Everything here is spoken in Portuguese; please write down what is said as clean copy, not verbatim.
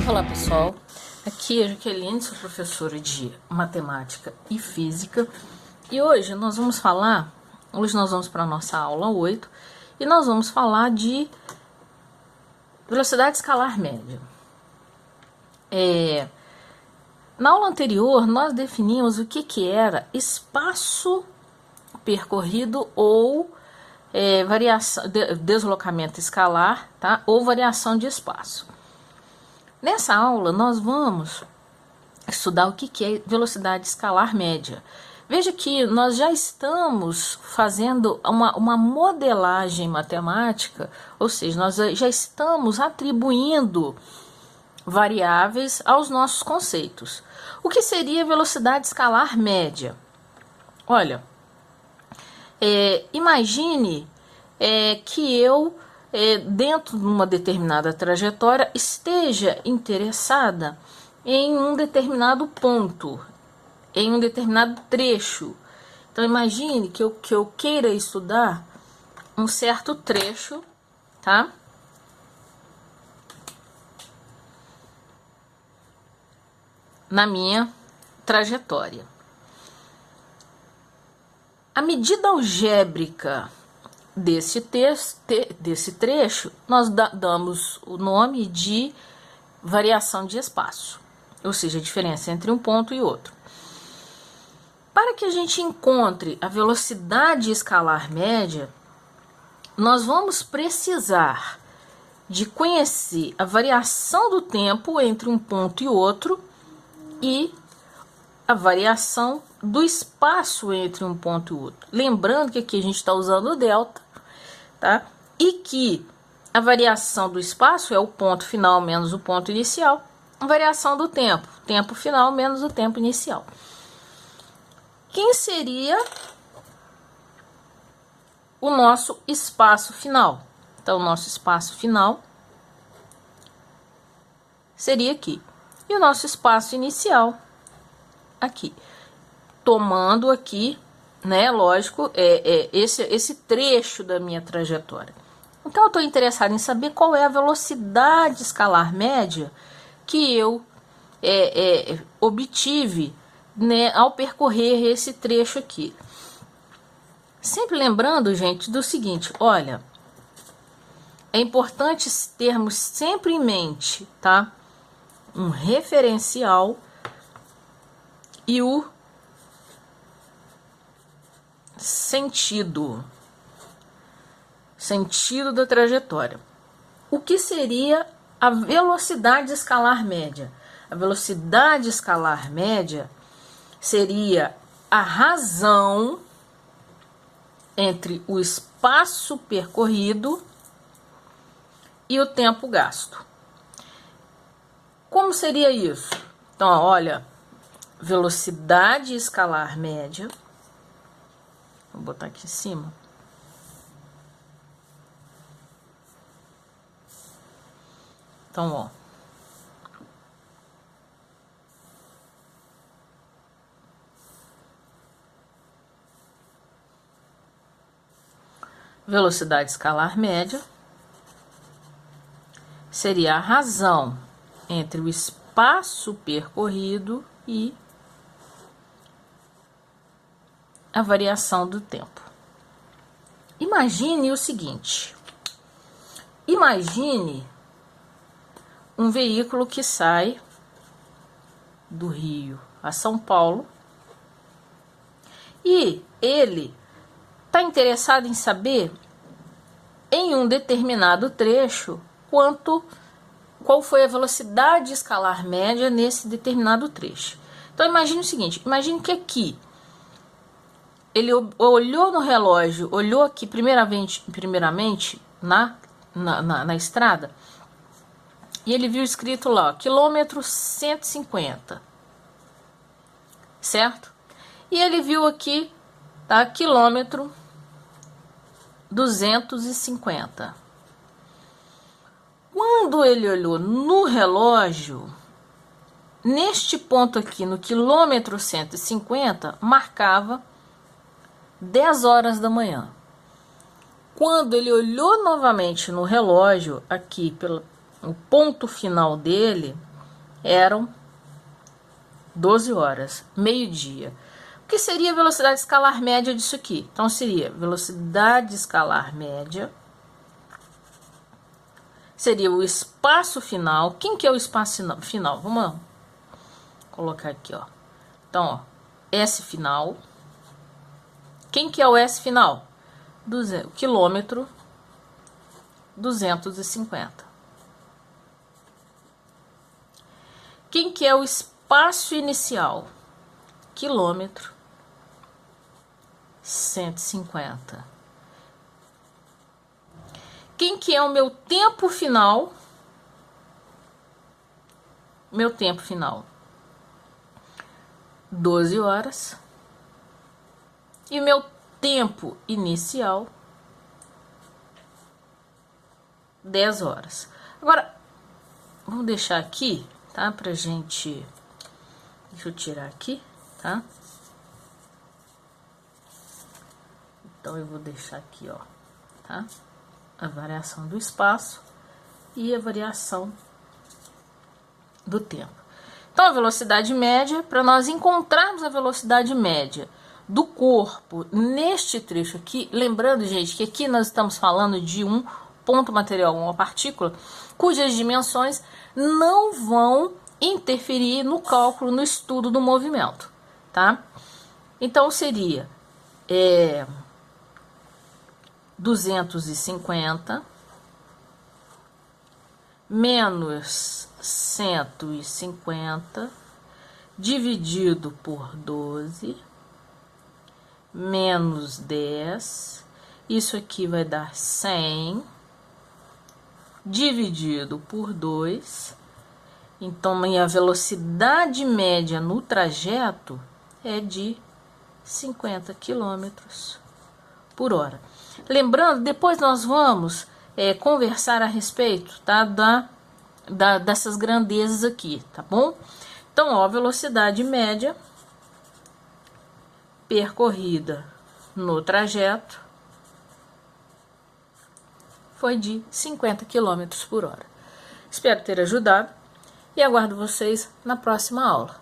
Olá pessoal, aqui é a Jaqueline, sou professora de matemática e física e hoje nós vamos para a nossa aula 8 e nós vamos falar de velocidade escalar média. Na aula anterior nós definimos o que era espaço percorrido ou deslocamento escalar, tá? Ou variação de espaço. Nessa aula nós vamos estudar o que é velocidade escalar média. Veja que nós já estamos fazendo uma modelagem matemática, ou seja, nós já estamos atribuindo variáveis aos nossos conceitos. O que seria velocidade escalar média? Olha, imagine que eu, dentro de uma determinada trajetória, esteja interessada em um determinado ponto, em um determinado trecho. Então imagine que eu queira estudar um certo trecho, tá? Na minha trajetória. A medida algébrica desse trecho, nós damos o nome de variação de espaço, ou seja, a diferença entre um ponto e outro. Para que a gente encontre a velocidade escalar média, nós vamos precisar de conhecer a variação do tempo entre um ponto e outro e a variação do espaço entre um ponto e outro. Lembrando que aqui a gente está usando o delta, tá? E que a variação do espaço é o ponto final menos o ponto inicial. A variação do tempo final menos o tempo inicial. Quem seria o nosso espaço final? Então, o nosso espaço final seria aqui. E o nosso espaço inicial aqui. Tomando aqui, né, lógico, esse trecho da minha trajetória. Então, eu estou interessado em saber qual é a velocidade escalar média que eu obtive, né, ao percorrer esse trecho aqui. Sempre lembrando, gente, do seguinte, olha, é importante termos sempre em mente, tá? Um referencial e o sentido da trajetória. O que seria a velocidade escalar média? A velocidade escalar média seria a razão entre o espaço percorrido e o tempo gasto. Como seria isso? Então, olha, velocidade escalar média, vou botar aqui em cima. Então, ó, velocidade escalar média seria a razão entre o espaço percorrido e a variação do tempo. Imagine o seguinte: imagine um veículo que sai do Rio a São Paulo e ele está interessado em saber, em um determinado trecho, qual foi a velocidade escalar média nesse determinado trecho. Então imagine o seguinte, imagine que aqui ele olhou no relógio, olhou aqui primeiramente na estrada, e ele viu escrito lá, quilômetro 150, certo? E ele viu aqui, tá, quilômetro 250. Quando ele olhou no relógio, neste ponto aqui, no quilômetro 150, marcava 10 horas da manhã. Quando ele olhou novamente no relógio, aqui pelo o ponto final dele, eram 12 horas, meio-dia. O que seria a velocidade escalar média disso aqui? Então, seria velocidade escalar média, seria o espaço final. Quem que é o espaço final? Vamos colocar aqui, ó. Então, ó, S final. Quem que é o S final? O quilômetro 250. Quem que é o espaço inicial? Quilômetro 150. Quem que é o meu tempo final? Meu tempo final, 12 horas. E meu tempo inicial, 10 horas. Agora, vamos deixar aqui, tá? Pra gente... Deixa eu tirar aqui, tá? Então, eu vou deixar aqui, ó, tá? A variação do espaço e a variação do tempo. Então, a velocidade média, para nós encontrarmos a velocidade média do corpo neste trecho aqui, lembrando, gente, que aqui nós estamos falando de um ponto material, uma partícula, cujas dimensões não vão interferir no cálculo, no estudo do movimento, tá? Então, seria 250 menos 150 dividido por 12 menos 10, isso aqui vai dar 100 dividido por 2. Então, minha velocidade média no trajeto é de 50 km por hora. Lembrando, depois nós vamos conversar a respeito, tá, dessas grandezas aqui, tá bom? Então, ó, a velocidade média percorrida no trajeto foi de 50 km por hora. Espero ter ajudado e aguardo vocês na próxima aula.